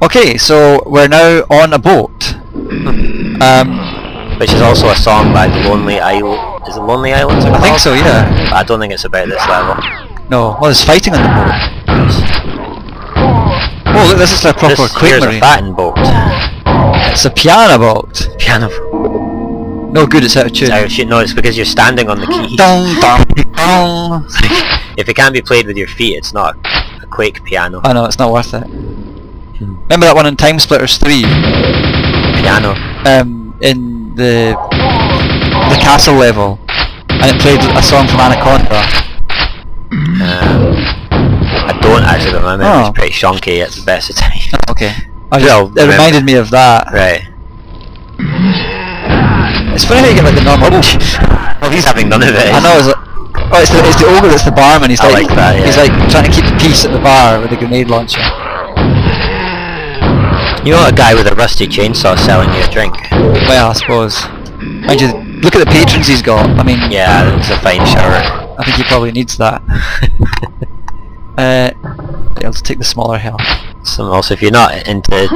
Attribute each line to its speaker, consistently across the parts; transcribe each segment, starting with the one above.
Speaker 1: Okay, so we're now on a boat.
Speaker 2: Which is also a song by the Lonely Island. Is it Lonely Islands?
Speaker 1: I think so, yeah.
Speaker 2: But I don't think it's about this level.
Speaker 1: No, well, there's fighting on the boat. Oh, look, this is a proper Quake
Speaker 2: Here's a
Speaker 1: Marine.
Speaker 2: fattened boat.
Speaker 1: It's a piano boat.
Speaker 2: Piano.
Speaker 1: No good, it's out of tune.
Speaker 2: No, it's because you're standing on the key.
Speaker 1: Dong, dong, dong.
Speaker 2: If it can't be played with your feet, it's not a Quake piano.
Speaker 1: I know, it's not worth it. Remember that one in Time Splitters 3?
Speaker 2: Piano.
Speaker 1: In the castle level, and it played a song from Anaconda.
Speaker 2: I don't actually, but my memory's pretty shonky at the best of times.
Speaker 1: Okay. It reminded me of that.
Speaker 2: Right.
Speaker 1: It's funny how you get like the normal.
Speaker 2: Well, he's having none of it.
Speaker 1: I know. It's the ogre that's the barman. He's like
Speaker 2: that, yeah.
Speaker 1: He's like trying to keep the peace at the bar with a grenade launcher.
Speaker 2: You know a guy with a rusty chainsaw selling you a drink?
Speaker 1: Well, I suppose. Mind you, look at the patrons he's got. I mean,
Speaker 2: yeah, it's a fine shower.
Speaker 1: I think he probably needs that. I'll just take the smaller health.
Speaker 2: Also, if you're not into,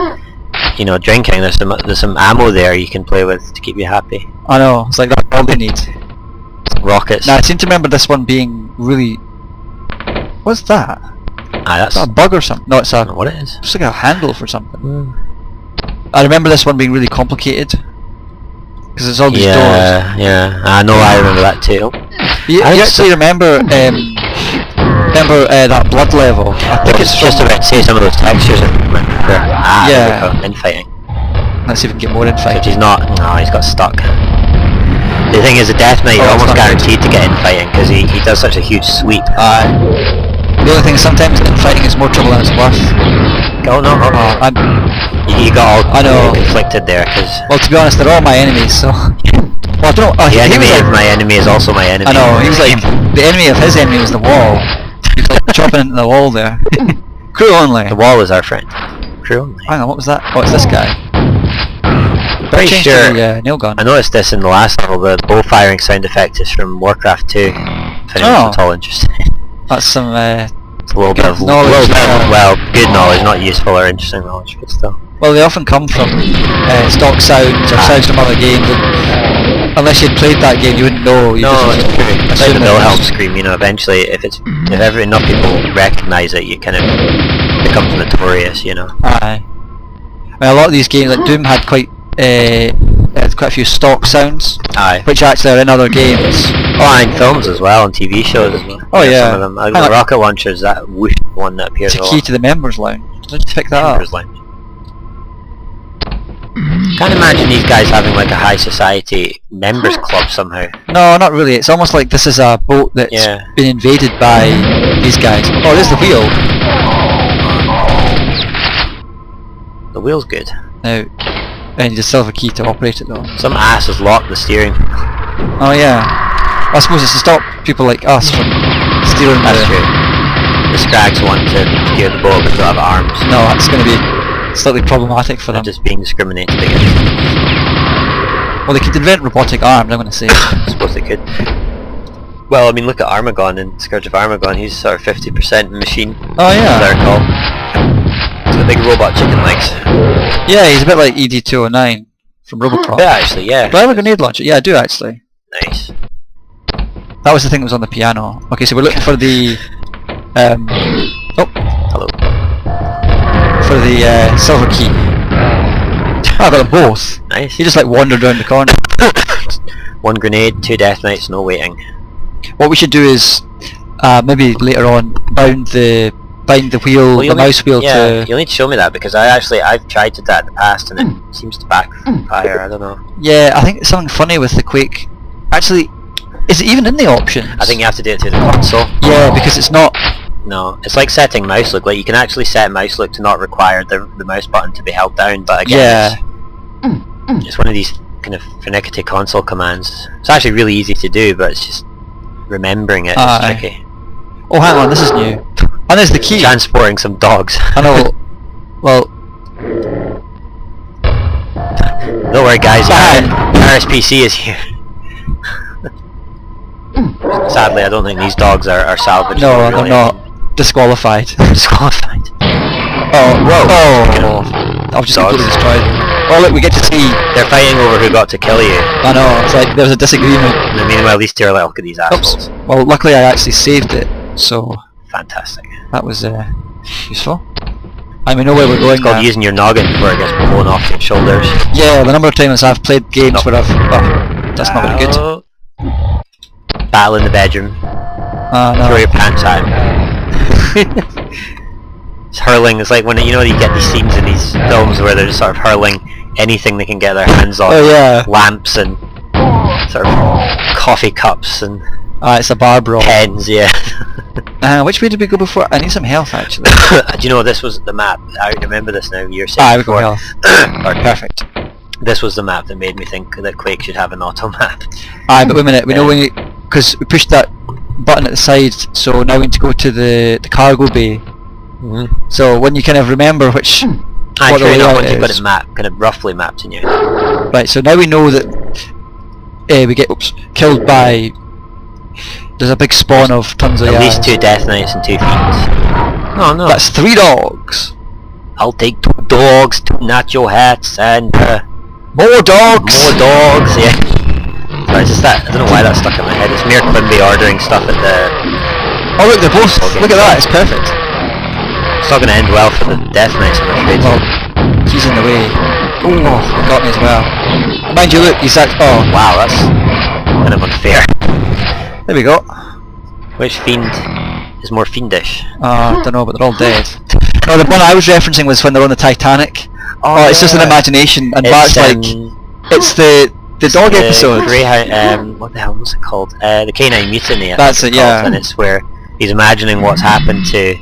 Speaker 2: drinking, there's some ammo there you can play with to keep you happy.
Speaker 1: I know. It's like that's all they need.
Speaker 2: Rockets.
Speaker 1: Now I seem to remember this one being really. What's that?
Speaker 2: That's
Speaker 1: is that a bug or something? No, it's
Speaker 2: I don't know what it is.
Speaker 1: It's like a handle for something. I remember this one being really complicated because there's all these doors.
Speaker 2: Yeah. I know. I remember that too.
Speaker 1: You actually remember that blood level? I think it's
Speaker 2: just about to say some of those textures.
Speaker 1: Yeah.
Speaker 2: Infighting.
Speaker 1: Let's see if we can get more infighting.
Speaker 2: He's not. No, he's got stuck. The thing is, the Death Knight, you're almost guaranteed to get infighting because he does such a huge sweep.
Speaker 1: The only thing is sometimes infighting is more trouble than it's worth.
Speaker 2: Oh no! You got all conflicted there because.
Speaker 1: Well, to be honest, they're all my enemies, so. Well, I don't know.
Speaker 2: The enemy of my enemy is also my enemy.
Speaker 1: I know. He was like the enemy of his enemy was the wall. He was like chopping into the wall there. Crew only.
Speaker 2: The wall is our friend. Crew only.
Speaker 1: Hang on, what was that? Oh, it's this guy.
Speaker 2: Pretty sure.
Speaker 1: Nail gun.
Speaker 2: I noticed this in the last level. The bow firing sound effect is from Warcraft 2. If anyone's at all interested.
Speaker 1: That's some.
Speaker 2: It's a little bit of
Speaker 1: knowledge.
Speaker 2: Good knowledge, not useful or interesting knowledge, but still.
Speaker 1: Well, they often come from stock sounds or sounds from other games. Unless you'd played that game, you wouldn't know.
Speaker 2: No, it's true. It's like the Wilhelm scream. Eventually, if enough people recognise it, you kind of becomes notorious.
Speaker 1: Aye. I mean, a lot of these games, like Doom, had quite a few stock sounds.
Speaker 2: Aye.
Speaker 1: Which actually are in other games.
Speaker 2: Oh, and films as well, and TV shows as well.
Speaker 1: Oh yeah.
Speaker 2: Some of them. The rocket launchers, that whoosh one that appears.
Speaker 1: It's a key to the members' lounge. Did you pick that
Speaker 2: members
Speaker 1: up?
Speaker 2: Lounge. Can't imagine these guys having like a high society members club somehow.
Speaker 1: No, not really. It's almost like this is a boat that's been invaded by these guys. Oh, there's the wheel.
Speaker 2: The wheel's good.
Speaker 1: Now, and you just still have a key to operate it though.
Speaker 2: Some ass has locked the steering.
Speaker 1: Oh yeah. I suppose it's to stop people like us from stealing
Speaker 2: That's true. The Scrags want to steer the boat because they have arms.
Speaker 1: No, that's going to be slightly problematic for them.
Speaker 2: They're just being discriminated against.
Speaker 1: Well, they could invent robotic arms, I'm going to say.
Speaker 2: I suppose they could. Well, I mean, look at Armagon in Scourge of Armagon. He's sort of 50% machine.
Speaker 1: Oh yeah.
Speaker 2: As I recall. He's got big robot chicken legs.
Speaker 1: Yeah, he's a bit like ED-209 from Robocop.
Speaker 2: Yeah, actually, yeah.
Speaker 1: Do I have a grenade launcher? Yeah, I do actually.
Speaker 2: Nice.
Speaker 1: That was the thing that was on the piano. Okay, so we're looking for the...
Speaker 2: Hello.
Speaker 1: For the silver key. Oh, I got them both.
Speaker 2: Nice.
Speaker 1: He just like wandered around the corner.
Speaker 2: One grenade, 2 death knights, no waiting.
Speaker 1: What we should do is maybe later on bind the wheel, the mouse wheel to...
Speaker 2: You'll need to show me that because I've tried to do that in the past and it seems to backfire, I don't know.
Speaker 1: Yeah, I think it's something funny with the Quake. Actually, is it even in the options?
Speaker 2: I think you have to do it through the console.
Speaker 1: Yeah, because it's not...
Speaker 2: No, it's like setting mouse look. Like you can actually set mouse look to not require the mouse button to be held down, but again, it's one of these kind of finicky console commands. It's actually really easy to do, but it's just remembering it is tricky.
Speaker 1: Oh, hang on, this is new. And there's the key.
Speaker 2: Transporting some dogs.
Speaker 1: I know. Well,
Speaker 2: don't worry, guys. RSPC is here. Sadly, I don't think these dogs are salvaged.
Speaker 1: No, they're not. Disqualified.
Speaker 2: Disqualified.
Speaker 1: Oh,
Speaker 2: Whoa.
Speaker 1: oh! I've just
Speaker 2: Dogs.
Speaker 1: completely destroyed them. Oh look, we get to see.
Speaker 2: They're fighting over who got to kill you.
Speaker 1: I know, it's like there's a disagreement.
Speaker 2: And then meanwhile these two are like, look at these assholes.
Speaker 1: Oops. Well, luckily I actually saved it, so
Speaker 2: Fantastic.
Speaker 1: that was useful. And we know where we're going
Speaker 2: It's called
Speaker 1: now.
Speaker 2: using your noggin before it gets blown off your shoulders.
Speaker 1: Yeah, the number of times I've played games where I've... Oh, that's not very good.
Speaker 2: Oh. Battle in the bedroom.
Speaker 1: No.
Speaker 2: Throw your pants at him. It's hurling. It's like when you get these scenes in these films where they're just sort of hurling anything they can get their hands on.
Speaker 1: Oh yeah.
Speaker 2: Lamps and sort of coffee cups and
Speaker 1: It's a bar brawl.
Speaker 2: pens. Yeah.
Speaker 1: Which way did we go before? I need some health actually.
Speaker 2: Do you know this was the map? I remember this now. You're saying
Speaker 1: We got health.
Speaker 2: Or
Speaker 1: Perfect.
Speaker 2: this was the map that made me think that Quake should have an auto map.
Speaker 1: But wait a minute. We know when because we pushed that button at the side, so now we need to go to the cargo bay. So when you kind of remember which what the layout
Speaker 2: Once you've got
Speaker 1: is.
Speaker 2: it mapped, kind of roughly mapped in you.
Speaker 1: Right, so now we know that we get killed by... There's a big spawn of tons of
Speaker 2: At least
Speaker 1: guys.
Speaker 2: 2 Death Knights and 2 Fiends. No, no.
Speaker 1: That's 3 dogs.
Speaker 2: I'll take 2 dogs, 2 nacho hats, and
Speaker 1: More dogs!
Speaker 2: more dogs, yeah. Sorry, it's just that, I don't know why that stuck in my head. It's Mayor Quimby ordering stuff at the...
Speaker 1: Oh look, they're both...
Speaker 2: Okay.
Speaker 1: Look at that, it's perfect.
Speaker 2: It's not going to end well for the Death Knights, I'm afraid.
Speaker 1: Well, he's in the way. Oh, got me as well. Mind you, look, he's that... Oh,
Speaker 2: Wow, that's kind of unfair.
Speaker 1: there we go.
Speaker 2: Which fiend is more fiendish?
Speaker 1: I don't know, but they're all dead. No, the one I was referencing was when they're on the Titanic. Oh, it's just an imagination, and Bart's like... It's the dog episode.
Speaker 2: What the hell was it called? The Canine Mutiny. I
Speaker 1: That's
Speaker 2: think
Speaker 1: it,
Speaker 2: it's called,
Speaker 1: yeah.
Speaker 2: And it's where he's imagining what's happened to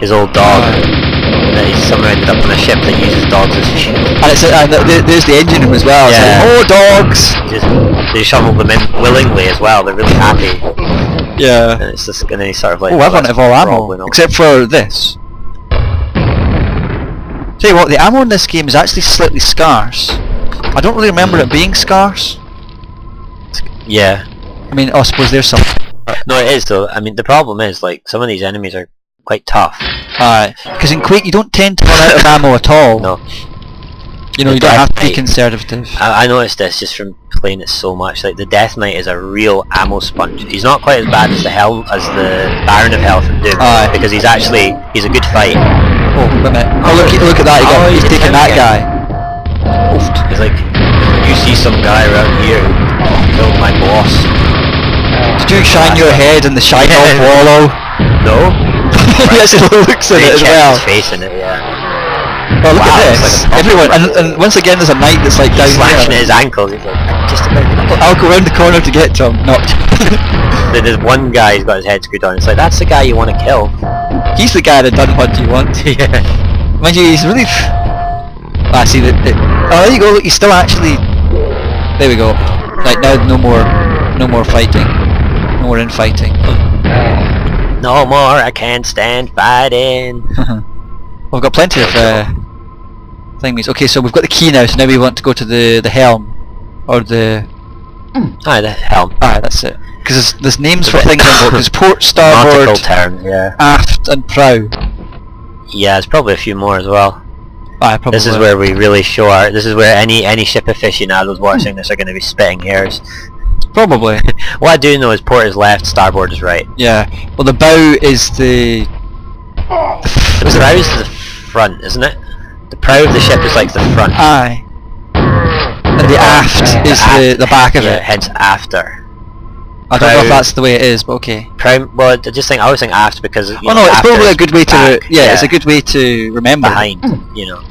Speaker 2: his old dog. And that he's somehow ended up on a ship that uses dogs as shield.
Speaker 1: And it's there's the engine room as well. It's
Speaker 2: Yeah.
Speaker 1: like, more dogs!
Speaker 2: They shovel them in willingly as well. They're really happy.
Speaker 1: Yeah.
Speaker 2: And it's just and then he's sort of like.
Speaker 1: Oh, I want of all ammo,
Speaker 2: Rob and all.
Speaker 1: except for this. Tell you what, the ammo in this game is actually slightly scarce. I don't really remember it being scarce.
Speaker 2: Yeah.
Speaker 1: I mean, I suppose there's some.
Speaker 2: No, it is though. I mean, the problem is like some of these enemies are quite tough.
Speaker 1: Because in Quake you don't tend to run out of ammo at all.
Speaker 2: No.
Speaker 1: You know,
Speaker 2: The
Speaker 1: you don't have to be
Speaker 2: Death Knight-
Speaker 1: conservative.
Speaker 2: I noticed this just from playing it so much. Like the Death Knight is a real ammo sponge. He's not quite as bad as the Baron of Health in Doom,
Speaker 1: Aye.
Speaker 2: because he's a good fight.
Speaker 1: Oh, wait a minute. Oh, look at that, he's
Speaker 2: it's
Speaker 1: taking
Speaker 2: him
Speaker 1: that
Speaker 2: again.
Speaker 1: guy. Oofed.
Speaker 2: He's like, you see some guy around here who killed my boss.
Speaker 1: Did you shine your head in the shine off wallow?
Speaker 2: No.
Speaker 1: He actually looks at
Speaker 2: He
Speaker 1: it as
Speaker 2: kept
Speaker 1: well.
Speaker 2: his face in it, yeah.
Speaker 1: Oh, look
Speaker 2: Wow,
Speaker 1: at
Speaker 2: it's
Speaker 1: this.
Speaker 2: like a
Speaker 1: Everyone, and once again there's a knight that's like down
Speaker 2: Slashing
Speaker 1: there.
Speaker 2: at his ankles. He's like, just about.
Speaker 1: I'll go round the corner to get to him. No.
Speaker 2: Then there's one guy who's got his head screwed on. It's like, that's the guy you want to kill.
Speaker 1: He's the guy that done what you want.
Speaker 2: Yeah.
Speaker 1: Mind you, he's really... see that... Oh, there you go, look, he's still actually... There we go. Right, now no more fighting. No more infighting.
Speaker 2: No more, I can't stand fighting.
Speaker 1: We've got plenty of thingies. Okay, so we've got the key now, so now we want to go to the helm. Or the...
Speaker 2: Aye, the helm.
Speaker 1: That's it. Because there's names for
Speaker 2: bit
Speaker 1: things on board. There's port,
Speaker 2: Nautical
Speaker 1: starboard,
Speaker 2: terms, yeah.
Speaker 1: aft and prow.
Speaker 2: Yeah, there's probably a few more as well.
Speaker 1: Probably.
Speaker 2: This is where we really show our... This is where any ship aficionados watching this are going to be spitting hairs.
Speaker 1: Probably.
Speaker 2: What I do know is port is left, starboard is right.
Speaker 1: Yeah. Well, the bow is the...
Speaker 2: The prow is the front, isn't it? The prow of the ship is like the front.
Speaker 1: Aye. And the aft is the back of
Speaker 2: Yeah,
Speaker 1: it.
Speaker 2: hence after.
Speaker 1: I don't know if
Speaker 2: prow-
Speaker 1: that's the way it is, but okay.
Speaker 2: Prow, well, I always think aft because...
Speaker 1: Oh no, it's probably a good way to...
Speaker 2: back,
Speaker 1: it's a good way to remember.
Speaker 2: behind, you know.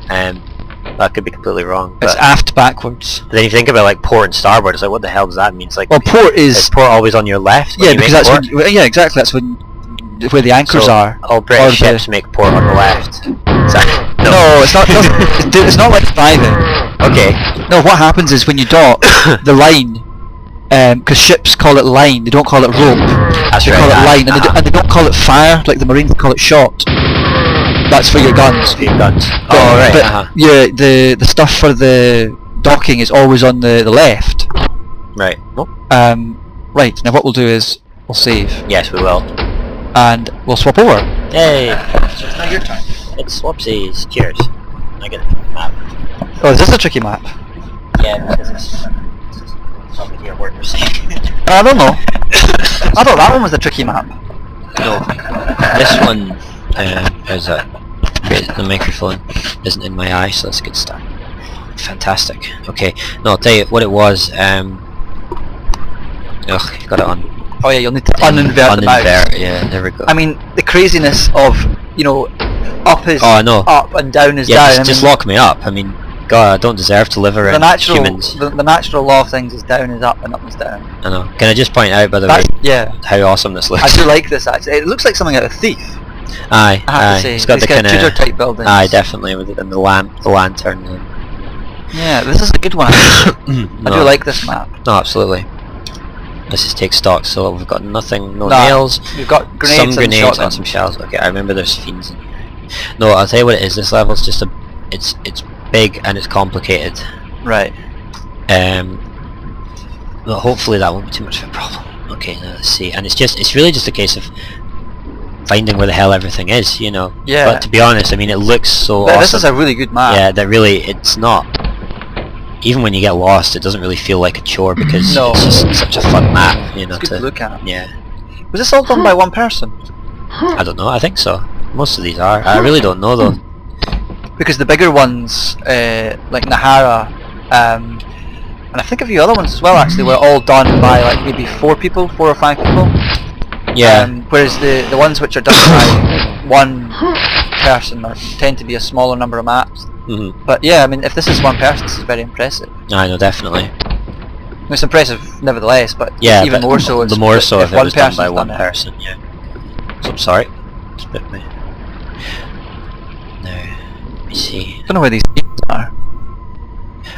Speaker 2: That could be completely wrong.
Speaker 1: It's
Speaker 2: But
Speaker 1: aft backwards.
Speaker 2: then if you think about like port and starboard, it's like, what the hell does that mean? It's like,
Speaker 1: Well, port
Speaker 2: is
Speaker 1: is...
Speaker 2: port always on your left? When
Speaker 1: Yeah,
Speaker 2: you
Speaker 1: because
Speaker 2: make
Speaker 1: that's
Speaker 2: port?
Speaker 1: when... Yeah, exactly, that's when... Where the anchors
Speaker 2: So,
Speaker 1: are.
Speaker 2: all
Speaker 1: Or
Speaker 2: British
Speaker 1: the-
Speaker 2: ships make port on the left. Sorry.
Speaker 1: No, it's not... it's not like driving.
Speaker 2: Okay.
Speaker 1: No, what happens is when you dock, the line... Because ships call it line, they don't call it rope.
Speaker 2: That's
Speaker 1: They
Speaker 2: right.
Speaker 1: call it line,
Speaker 2: uh-huh.
Speaker 1: and they don't call it fire, like the Marines call it shot. That's for your guns.
Speaker 2: For your guns. Oh, right.
Speaker 1: But yeah, the stuff for the docking is always on the left.
Speaker 2: Right. Oh.
Speaker 1: Right, now what we'll do is, we'll save,
Speaker 2: Yes, we will.
Speaker 1: and we'll swap over.
Speaker 2: Hey.
Speaker 1: So it's now your turn.
Speaker 2: It's whoopsies. Cheers. I get the map.
Speaker 1: Oh, is this a tricky map?
Speaker 2: Yeah, because it's probably hear what you're saying.
Speaker 1: I don't know. I thought that one was the tricky map.
Speaker 2: No, this one is a great. The microphone isn't in my eye, so that's a good start. Fantastic. Okay, no, I'll tell you what it was. Ugh, got it on.
Speaker 1: Oh yeah, you'll need to uninvert the mouse.
Speaker 2: Yeah, there we go.
Speaker 1: I mean, the craziness of, you know, up is up and down is down.
Speaker 2: Just lock me up. I mean, God, I don't deserve to live around humans.
Speaker 1: The natural law of things is down is up and up is down.
Speaker 2: I know. Can I just point out, by the way, how awesome this looks?
Speaker 1: I do like this actually. It looks like something out of Thief.
Speaker 2: Aye,
Speaker 1: I have to say.
Speaker 2: It's got the kind of
Speaker 1: Tudor type buildings.
Speaker 2: Aye, definitely, with it, and the lantern.
Speaker 1: Yeah, this is a good one. I do like this map.
Speaker 2: No, absolutely. Let's just take stock. So we've got nothing, no nails.
Speaker 1: We've got grenades,
Speaker 2: some grenades and some shells. Okay, I remember there's fiends in here. No, I'll tell you what it is. This level's just it's big and it's complicated.
Speaker 1: Right.
Speaker 2: Well, hopefully that won't be too much of a problem. Okay, now let's see. And it's really just a case of finding where the hell everything is, you know.
Speaker 1: Yeah.
Speaker 2: But to be honest, I mean, it looks so awesome.
Speaker 1: This is a really good map.
Speaker 2: Yeah, that really, it's not. Even when you get lost, it doesn't really feel like a chore because it's just such a fun map, you know.
Speaker 1: It's good to look at.
Speaker 2: Yeah.
Speaker 1: Was this all done by one person?
Speaker 2: I don't know. I think so. Most of these are. I really don't know though.
Speaker 1: Because the bigger ones, like Nahara, and I think a few other ones as well, actually, were all done by like maybe 4 or 5 people.
Speaker 2: Yeah.
Speaker 1: Whereas the ones which are done by one person tend to be a smaller number of maps.
Speaker 2: Mm-hmm.
Speaker 1: But yeah, I mean, if this is one person, this is very impressive.
Speaker 2: I know, definitely.
Speaker 1: It's impressive nevertheless, but
Speaker 2: yeah,
Speaker 1: even more so.
Speaker 2: The more so if it was done by one
Speaker 1: done
Speaker 2: person. Yeah. So I'm sorry. It's a bit me. Now, let me see.
Speaker 1: I don't know where these are.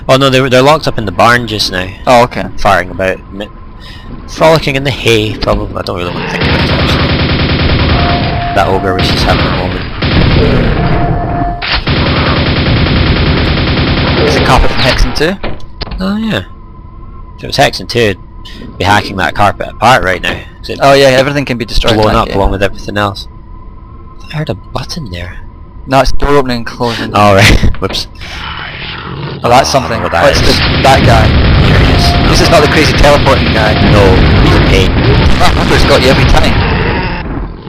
Speaker 2: Oh no, they're locked up in the barn just now.
Speaker 1: Oh, okay.
Speaker 2: Firing about, frolicking in the hay. Probably. I don't really want to think about it actually. That ogre was just having a moment.
Speaker 1: Is it carpet from Hexen 2?
Speaker 2: Oh yeah. If it was Hexen 2, it'd be hacking that carpet apart right now.
Speaker 1: Oh yeah, everything can be destroyed.
Speaker 2: Blown up along with everything else. I heard a button there.
Speaker 1: No, it's door opening and closing.
Speaker 2: Oh right. Whoops.
Speaker 1: Oh, that's something.
Speaker 2: Well, that is.
Speaker 1: That guy.
Speaker 2: Here he is.
Speaker 1: This is not the crazy teleporting guy.
Speaker 2: No, he's a pain.
Speaker 1: It's got you every time.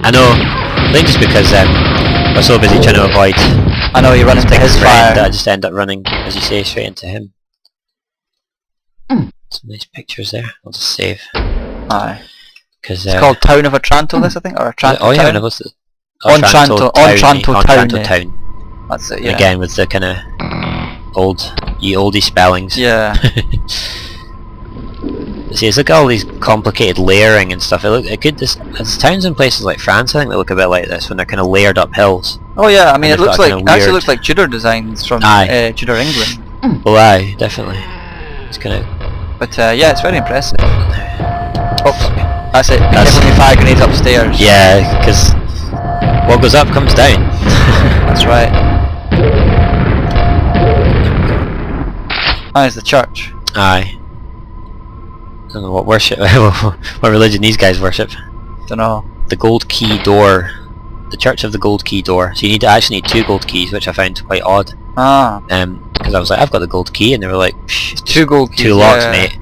Speaker 2: I know. I think just because we're so busy trying to avoid.
Speaker 1: I know, you run into his fire.
Speaker 2: That I just end up running, as you say, straight into him. Some nice pictures there. I'll just save.
Speaker 1: Aye.
Speaker 2: Because
Speaker 1: it's called Town of Ontranto, this I think, or Ontranto.
Speaker 2: Oh yeah,
Speaker 1: Town?
Speaker 2: no, what's it?
Speaker 1: Ontranto
Speaker 2: Town.
Speaker 1: That's it. Yeah.
Speaker 2: Again with the kind of oldie spellings.
Speaker 1: Yeah.
Speaker 2: See, it's like all these complicated layering and stuff. There's towns in places like France, I think, that look a bit like this when they're kind of layered up hills.
Speaker 1: Oh yeah, I mean, it looks like actually looks like Tudor designs from Tudor England.
Speaker 2: Oh aye, definitely. It's kind of.
Speaker 1: But yeah, it's very impressive. Oh, that's it. Be careful when you fire grenades upstairs.
Speaker 2: Yeah, because what goes up comes down.
Speaker 1: That's right. Oh, it's the church.
Speaker 2: Aye. I don't know what worship, what religion these guys worship.
Speaker 1: Don't know.
Speaker 2: The Gold Key Door, the Church of the Gold Key Door. So you actually need 2 gold keys, which I found quite odd.
Speaker 1: Ah.
Speaker 2: Because I was like, I've got the gold key, and they were like,
Speaker 1: it's 2 gold keys.
Speaker 2: 2 locks, mate.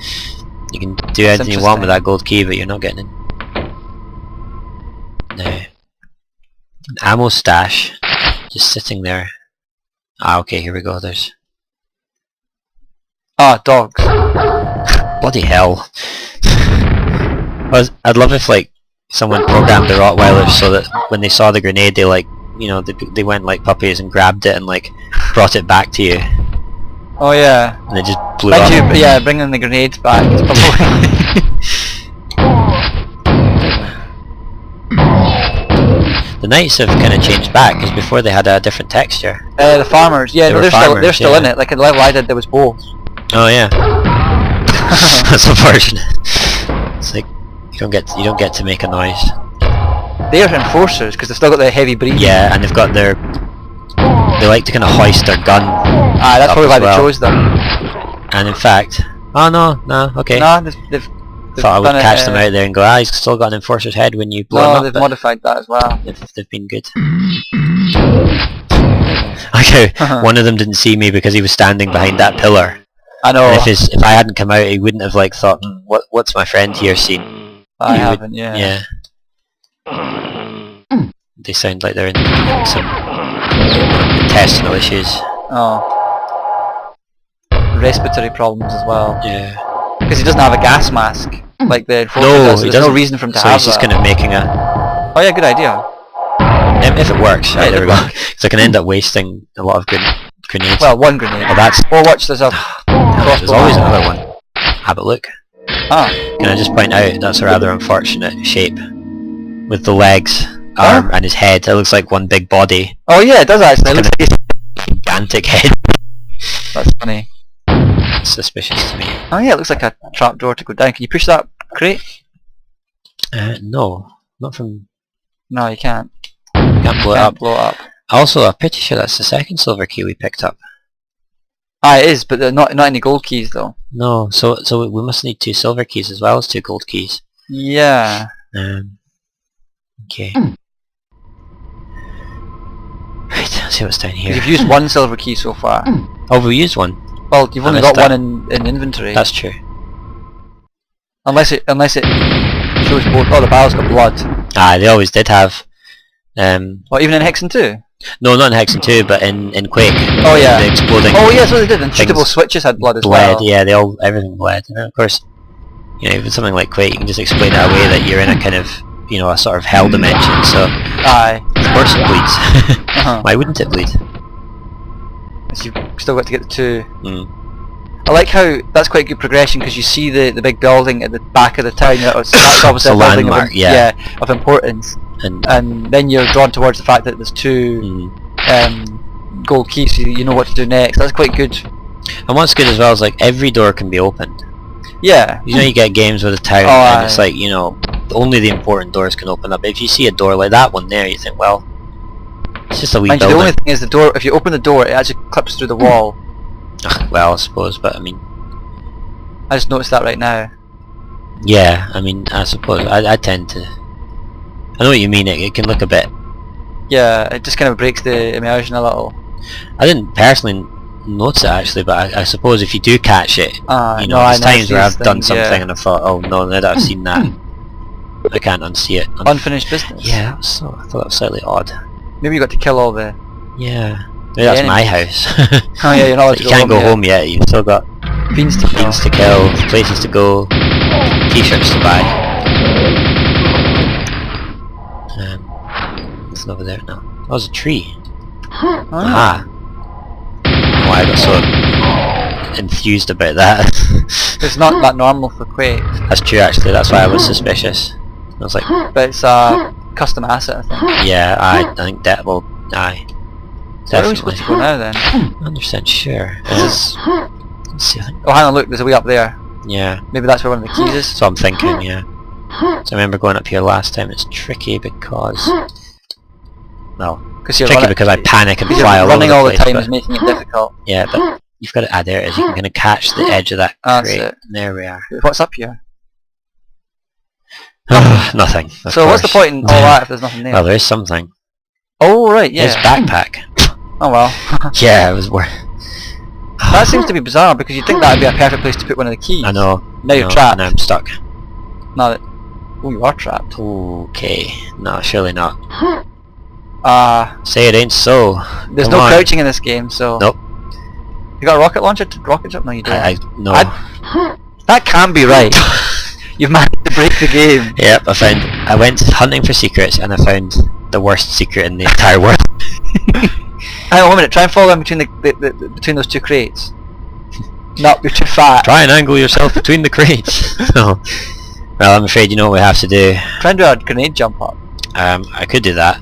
Speaker 2: You can do anything you want with that gold key, but you're not getting in. No. An ammo stash, just sitting there. Ah, okay, here we go. There's.
Speaker 1: Ah, dogs.
Speaker 2: Bloody hell. I'd love if like someone programmed the Rottweilers so that when they saw the grenade they like, you know, they went like puppies and grabbed it and like brought it back to you.
Speaker 1: Oh yeah.
Speaker 2: And they just blew up.
Speaker 1: Yeah, bringing the grenades back is probably...
Speaker 2: The knights have kind of changed back because before they had a different texture.
Speaker 1: The farmers, yeah, they're still in it. Like in the level I did, there was both.
Speaker 2: Oh yeah. That's unfortunate. It's like you don't get to make a noise.
Speaker 1: They're enforcers because they've still got the heavy breathing.
Speaker 2: Yeah, and they've got they like to kind of hoist their gun.
Speaker 1: Ah, that's probably why they chose them.
Speaker 2: And in fact, oh no, okay.
Speaker 1: No, they've
Speaker 2: thought I would catch them out there and go, he's still got an enforcer's head when you blow him up.
Speaker 1: No, they've modified that as well.
Speaker 2: They've been good. Like how one of them didn't see me because he was standing behind that pillar.
Speaker 1: I know.
Speaker 2: And if I hadn't come out, he wouldn't have like thought, what's my friend here seen?
Speaker 1: I haven't. Yeah.
Speaker 2: They sound like they're in some intestinal issues.
Speaker 1: Oh. Respiratory problems as well.
Speaker 2: Yeah.
Speaker 1: Because he doesn't have a gas mask like the enforcer
Speaker 2: No,
Speaker 1: does.
Speaker 2: he
Speaker 1: There's no
Speaker 2: doesn't.
Speaker 1: reason for him to
Speaker 2: So
Speaker 1: have
Speaker 2: he's just
Speaker 1: that.
Speaker 2: kind of making a...
Speaker 1: Oh yeah, good idea.
Speaker 2: If it works,
Speaker 1: Yeah,
Speaker 2: there we
Speaker 1: it
Speaker 2: go. So I can end up wasting a lot of good grenades.
Speaker 1: Well, one grenade.
Speaker 2: Oh, that's...
Speaker 1: Or watch, there's a
Speaker 2: There's
Speaker 1: crossbow.
Speaker 2: always another one. Have a look.
Speaker 1: Ah.
Speaker 2: Can I just point out, that's a rather unfortunate shape. With the legs, arm, and his head. It looks like one big body.
Speaker 1: Oh yeah, it does actually. It looks like
Speaker 2: a gigantic head.
Speaker 1: That's funny.
Speaker 2: That's suspicious to me.
Speaker 1: Oh yeah, it looks like a trapdoor to go down. Can you push that crate?
Speaker 2: No. Not from...
Speaker 1: No, you can't.
Speaker 2: Can't blow it up.
Speaker 1: Blow it up.
Speaker 2: Also, I'm pretty sure that's the second silver key we picked up.
Speaker 1: Ah, it is, but they're not any gold keys though.
Speaker 2: No, so we must need 2 silver keys as well as 2 gold keys.
Speaker 1: Yeah.
Speaker 2: Okay. Right, let's see what's down here.
Speaker 1: You've used one silver key so far.
Speaker 2: Oh, we used one.
Speaker 1: Well, you've only
Speaker 2: missed
Speaker 1: got
Speaker 2: that.
Speaker 1: one in inventory.
Speaker 2: That's true.
Speaker 1: Unless it shows both. Oh, the barrel's got blood.
Speaker 2: Ah, they always did have.
Speaker 1: What, even in Hexen 2?
Speaker 2: No, not in Hexen 2, but in Quake.
Speaker 1: Oh yeah.
Speaker 2: The exploding.
Speaker 1: Oh yeah, that's what they did. And
Speaker 2: things
Speaker 1: shootable switches had blood as
Speaker 2: bled.
Speaker 1: well.
Speaker 2: Yeah, everything bled. And of course, you know, even something like Quake, you can just explain it away that you're in a kind of, you know, a sort of hell dimension. So
Speaker 1: Aye.
Speaker 2: of course it bleeds.
Speaker 1: Uh-huh.
Speaker 2: Why wouldn't it bleed?
Speaker 1: So you've still got to get the 2.
Speaker 2: Mm.
Speaker 1: I like how that's quite good progression because you see the big building at the back of the town. That's obviously
Speaker 2: a
Speaker 1: a building
Speaker 2: landmark,
Speaker 1: of,
Speaker 2: yeah.
Speaker 1: of importance.
Speaker 2: And
Speaker 1: then you're drawn towards the fact that there's 2 gold keys, so you know what to do next. That's quite good.
Speaker 2: And what's good as well is like every door can be opened.
Speaker 1: Yeah.
Speaker 2: You know, you get games with a town and it's like, you know, only the important doors can open up. If you see a door like that one there, you think, well, it's just a wee
Speaker 1: Mind you,
Speaker 2: building.
Speaker 1: the only thing is the door. If you open the door, it actually clips through the wall.
Speaker 2: Ugh, well, I suppose, but I mean,
Speaker 1: I just noticed that right now.
Speaker 2: yeah, I mean, I suppose I tend to. I know what you mean. It can look a bit.
Speaker 1: Yeah, it just kind of breaks the immersion a little.
Speaker 2: I didn't personally notice it actually, but I suppose if you do catch it, you know,
Speaker 1: no,
Speaker 2: there's
Speaker 1: I
Speaker 2: times where I've done
Speaker 1: things,
Speaker 2: something
Speaker 1: yeah.
Speaker 2: and I thought, oh no, now that I've seen that, I can't unsee it.
Speaker 1: Unfinished business.
Speaker 2: Yeah, that was I thought that was slightly odd.
Speaker 1: Maybe you got to kill all the.
Speaker 2: Yeah, maybe that's my house.
Speaker 1: Oh yeah, you're not allowed to
Speaker 2: You
Speaker 1: go
Speaker 2: can't go
Speaker 1: yet.
Speaker 2: home yet. You've still got
Speaker 1: Beans to kill.
Speaker 2: beans to kill, places to go, t-shirts to buy. Nothing over there now. That was a tree.
Speaker 1: Oh,
Speaker 2: Ah. Why I got so enthused about that.
Speaker 1: It's not that normal for Quake,
Speaker 2: That's true actually, that's why I was suspicious. I was like,
Speaker 1: but it's a custom asset, I think.
Speaker 2: yeah, I think that will, aye.
Speaker 1: So where are we
Speaker 2: Definitely.
Speaker 1: supposed to go now then?
Speaker 2: 100% sure. Let's see, I think,
Speaker 1: Oh, hang on, look, there's a way up there.
Speaker 2: yeah,
Speaker 1: Maybe that's where one of the keys is.
Speaker 2: that's what I'm thinking, yeah. So I remember going up here last time, it's tricky because, well,
Speaker 1: Because you're
Speaker 2: tricky
Speaker 1: running,
Speaker 2: because I panic and
Speaker 1: because
Speaker 2: fly
Speaker 1: you're
Speaker 2: all
Speaker 1: running
Speaker 2: over
Speaker 1: all
Speaker 2: the
Speaker 1: the
Speaker 2: place,
Speaker 1: time
Speaker 2: but-
Speaker 1: is making it difficult.
Speaker 2: yeah, but you've got to, there it is, you can kind of catch the edge of that
Speaker 1: That's
Speaker 2: crate.
Speaker 1: it.
Speaker 2: There we are.
Speaker 1: What's up here?
Speaker 2: Nothing. of
Speaker 1: So what's the
Speaker 2: course.
Speaker 1: point in all that if there's nothing there?
Speaker 2: Well, there is something.
Speaker 1: Oh right, yeah.
Speaker 2: His backpack.
Speaker 1: Oh well.
Speaker 2: Yeah, it was worth.
Speaker 1: That seems to be bizarre because you'd think that would be a perfect place to put one of the keys.
Speaker 2: I know.
Speaker 1: Now you're
Speaker 2: no,
Speaker 1: trapped.
Speaker 2: Now I'm stuck.
Speaker 1: Now that... Oh, you are trapped.
Speaker 2: Okay. No, surely not. Say it ain't so.
Speaker 1: There's
Speaker 2: Come
Speaker 1: no
Speaker 2: on.
Speaker 1: crouching in this game, so...
Speaker 2: Nope.
Speaker 1: You got a rocket launcher to rocket jump? No, you don't.
Speaker 2: No.
Speaker 1: That can't be right. You've managed to break the game.
Speaker 2: Yep, I went hunting for secrets and I found the worst secret in the entire world.
Speaker 1: Hang on a minute, try and fall in between between those 2 crates. No, you're too fat.
Speaker 2: Try and angle yourself between the crates. No. Well, I'm afraid you know what we have to do.
Speaker 1: Try and do a grenade jump up.
Speaker 2: I could do that.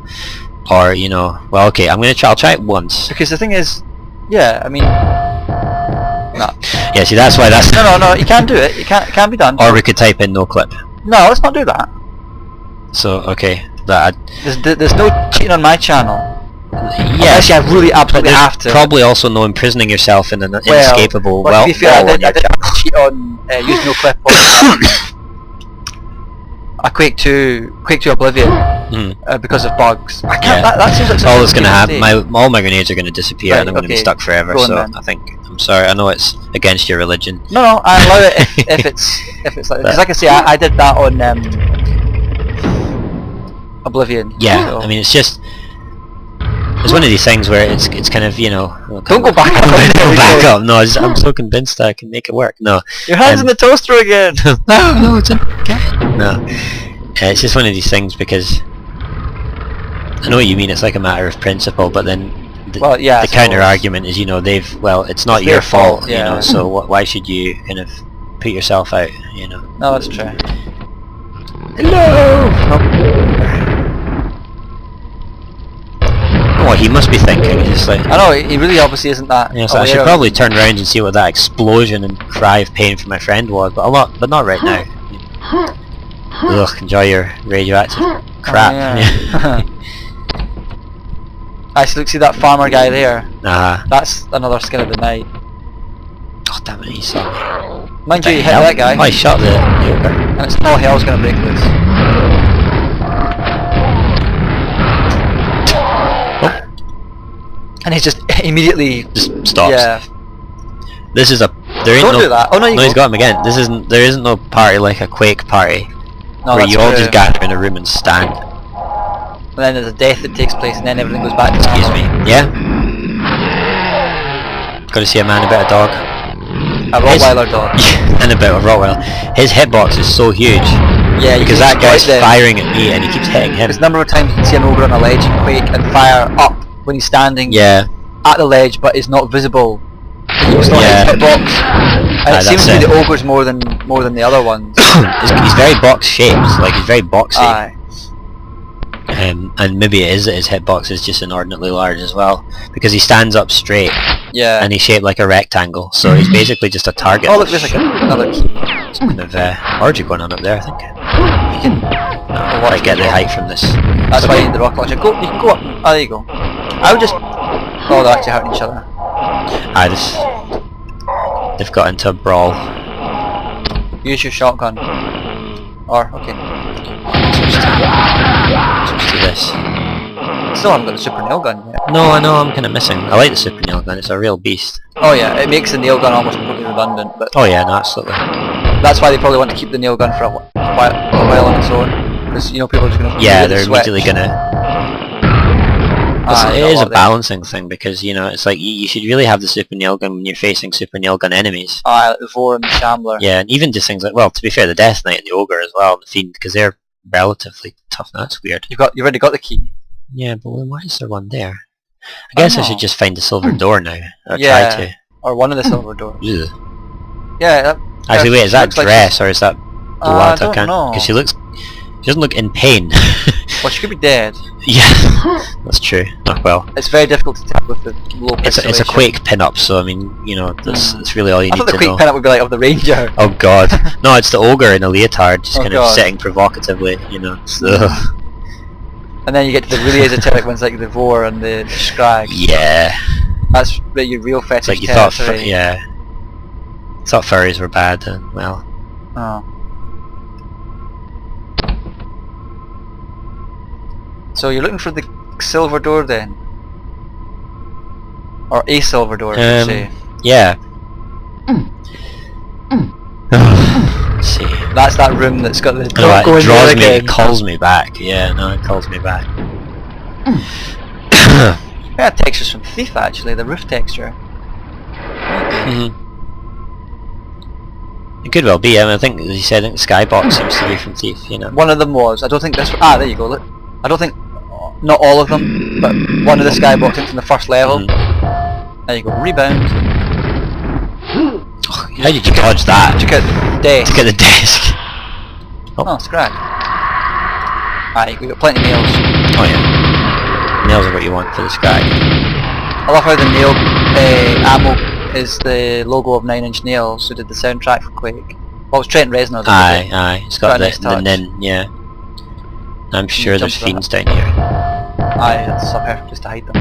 Speaker 2: Or, you know, well, okay, I'll try it once.
Speaker 1: Because the thing is, yeah, I mean... No.
Speaker 2: Yeah, see, that's why that's...
Speaker 1: No, you can't do it. It can't be done.
Speaker 2: Or we could type in no clip.
Speaker 1: No, let's not do that.
Speaker 2: So, okay, that...
Speaker 1: There's no cheating on my channel.
Speaker 2: Yeah,
Speaker 1: Unless you really absolutely
Speaker 2: there's
Speaker 1: have to.
Speaker 2: probably also no imprisoning yourself in an inescapable
Speaker 1: Well, to be fair,
Speaker 2: well
Speaker 1: I
Speaker 2: on your
Speaker 1: did cheat on use no clip on a Quake 2 Oblivion. because of bugs. I can't.
Speaker 2: Yeah.
Speaker 1: That seems like such
Speaker 2: All
Speaker 1: a
Speaker 2: that's going to
Speaker 1: stupid
Speaker 2: happen.
Speaker 1: mistake.
Speaker 2: All my grenades are going to disappear,
Speaker 1: Right,
Speaker 2: and I'm going to be
Speaker 1: okay.
Speaker 2: stuck forever.
Speaker 1: Go on
Speaker 2: So
Speaker 1: then.
Speaker 2: I think I'm sorry. I know it's against your religion.
Speaker 1: No, I allow it if it's like, because like I say, I did that on Oblivion.
Speaker 2: Yeah,
Speaker 1: so.
Speaker 2: I mean, it's just it's one of these things where it's kind of, you know.
Speaker 1: Don't go back up.
Speaker 2: Don't go back up. No, I'm so convinced that I can make it work. No.
Speaker 1: Your hands in the toaster again.
Speaker 2: No, it's okay. No, it's just one of these things because I know what you mean. It's like a matter of principle, but then the counter argument is, you know, it's not
Speaker 1: It's
Speaker 2: your
Speaker 1: their fault,
Speaker 2: fault, you know. So why should you kind of put yourself out, you know?
Speaker 1: No, that's true.
Speaker 2: Hello. What he must be thinking, he's just like,
Speaker 1: I know, he really obviously isn't that.
Speaker 2: yeah, so I should probably turn around and see what that explosion and cry of pain from my friend was, but not right now. Ugh, enjoy your radioactive crap.
Speaker 1: Yeah. Actually, look, see that farmer guy there? That's another skin of the night.
Speaker 2: Oh damn it, he saw me.
Speaker 1: Mind you, you hit that guy.
Speaker 2: Oh, I shot the ogre.
Speaker 1: And it's all hell's gonna break loose. And he just immediately
Speaker 2: Just stops.
Speaker 1: Yeah.
Speaker 2: This is there ain't
Speaker 1: Don't
Speaker 2: no,
Speaker 1: do that. Oh no, you
Speaker 2: he's
Speaker 1: go.
Speaker 2: got him again. There isn't no party like a Quake party
Speaker 1: No,
Speaker 2: where
Speaker 1: that's
Speaker 2: you all
Speaker 1: true.
Speaker 2: just gather in a room and stand.
Speaker 1: And then there's a death that takes place, and then everything goes back to
Speaker 2: Excuse
Speaker 1: normal.
Speaker 2: me. Yeah. Got to see a man about a dog.
Speaker 1: A Rottweiler dog.
Speaker 2: And about a Rottweiler. His hitbox is so huge.
Speaker 1: Yeah,
Speaker 2: Because that guy's firing at me and he keeps hitting him.
Speaker 1: There's a number of times you can see an ogre on a ledge in Quake and fire up when he's standing
Speaker 2: Yeah.
Speaker 1: at the ledge, but is not visible. It's not
Speaker 2: Yeah.
Speaker 1: his hitbox. And it seems to be the ogres more than the other ones.
Speaker 2: He's very box shaped, like he's very boxy.
Speaker 1: Aye.
Speaker 2: And maybe it is that his hitbox is just inordinately large as well, because he stands up straight
Speaker 1: Yeah.
Speaker 2: and he's shaped like a rectangle, so he's basically just a target.
Speaker 1: Oh look, there's like another key.
Speaker 2: Some kind of orgy going on up there, I think. You can I get the height from this.
Speaker 1: That's why you need the rocket launcher. You can go up. Oh, there you go. I would just... Oh, they're actually hurting each other.
Speaker 2: They've got into a brawl.
Speaker 1: Use your shotgun. Or, okay.
Speaker 2: Switch to this.
Speaker 1: Still haven't got the super nail gun yet.
Speaker 2: No, I know, I'm kind of missing. I like the super nail gun, it's a real beast.
Speaker 1: Oh yeah, it makes the nail gun almost completely redundant, but
Speaker 2: Oh yeah, no, absolutely.
Speaker 1: that's why they probably want to keep the nail gun for a while on its own. Because, you know, people are just going to...
Speaker 2: Yeah, they're immediately gonna... It is a
Speaker 1: balance.
Speaker 2: balancing thing, because, you know, it's like you should really have the super nail gun when you're facing super nail gun enemies.
Speaker 1: Like the Vor and the Shambler.
Speaker 2: Yeah, and even just things like, well, to be fair, the Death Knight and the Ogre as well, and the Fiend, because they're relatively tough. No, that's weird.
Speaker 1: You've already got the key.
Speaker 2: Yeah, but why is there one there? I guess I should just find the silver door now. Or
Speaker 1: Yeah.
Speaker 2: try to.
Speaker 1: Or one of the silver doors.
Speaker 2: Ugh.
Speaker 1: Yeah, that...
Speaker 2: Actually, wait, is that
Speaker 1: looks like
Speaker 2: dress or is that
Speaker 1: I
Speaker 2: blood?
Speaker 1: don't know.
Speaker 2: Because she doesn't look in pain.
Speaker 1: Well, she could be dead.
Speaker 2: Yeah, that's true. Oh, well.
Speaker 1: It's very difficult to tell with the low
Speaker 2: It's a
Speaker 1: pixelation.
Speaker 2: Quake pin-up, so I mean, you know, that's really all you
Speaker 1: I
Speaker 2: need
Speaker 1: thought the
Speaker 2: to
Speaker 1: Quake
Speaker 2: know.
Speaker 1: pin-up would be like of the Ranger.
Speaker 2: Oh god. No, it's the Ogre in a leotard, just
Speaker 1: Oh
Speaker 2: kind
Speaker 1: God.
Speaker 2: of sitting provocatively, you know. So,
Speaker 1: And then you get to the really esoteric ones like the Vor and the Scrag.
Speaker 2: yeah.
Speaker 1: That's your real fetish
Speaker 2: It's like you thought,
Speaker 1: territory.
Speaker 2: yeah. Thought furries were bad, and well.
Speaker 1: Oh. So you're looking for the silver door then? Or a silver door, I should say.
Speaker 2: Yeah. Let's see.
Speaker 1: That's that room that's got the
Speaker 2: No,
Speaker 1: don't go
Speaker 2: it
Speaker 1: in there
Speaker 2: draws me,
Speaker 1: again.
Speaker 2: it calls me back. Yeah, no, it calls me back.
Speaker 1: Yeah, texture's from Thief actually, the roof texture.
Speaker 2: It could well be. I mean, I think, as you said, I think the skybox seems to be from Thief. You know.
Speaker 1: One of them was. I don't think this. Ah, there you go. Look. I don't think. Not all of them, but one of the skyboxes from the first level. There you go. Rebound.
Speaker 2: Oh, how did you dodge that?
Speaker 1: Took out the desk.
Speaker 2: Took out the desk.
Speaker 1: Oh, scratch. Alright, we got plenty of nails.
Speaker 2: Oh yeah. Nails are what you want for the sky.
Speaker 1: I love how the nail ammo is the logo of 9 Inch Nails, who did the soundtrack for Quake. Well, it's Trent Reznor. that did it.
Speaker 2: Aye. It's got
Speaker 1: a nice
Speaker 2: the
Speaker 1: touch.
Speaker 2: nin, yeah. I'm sure there's
Speaker 1: jump
Speaker 2: fiends down here.
Speaker 1: Aye, that's so perfect just to hide them.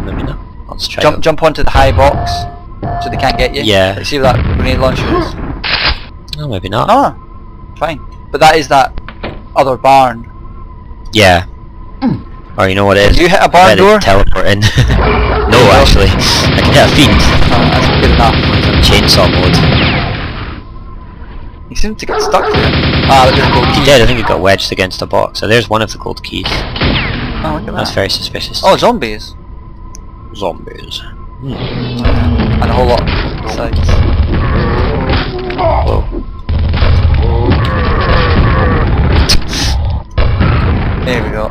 Speaker 2: Maybe not. Let's try
Speaker 1: Jump onto the high box, so they can't get you.
Speaker 2: Yeah.
Speaker 1: Like, see where that grenade launcher is?
Speaker 2: No, maybe not.
Speaker 1: No, fine. But that is that other barn.
Speaker 2: Yeah. Or you know what it is?
Speaker 1: Did you hit a barn door?
Speaker 2: Teleport in. No, actually. I can hit a fiend.
Speaker 1: That's good enough.
Speaker 2: On chainsaw mode.
Speaker 1: You seem to get stuck there. Ah, look at the gold
Speaker 2: He
Speaker 1: key.
Speaker 2: did, I think he got wedged against a box. So there's one of the gold keys.
Speaker 1: Oh, look at
Speaker 2: That's
Speaker 1: that.
Speaker 2: very suspicious.
Speaker 1: Oh, zombies.
Speaker 2: Zombies.
Speaker 1: And a whole lot besides.
Speaker 2: Whoa.
Speaker 1: There we go.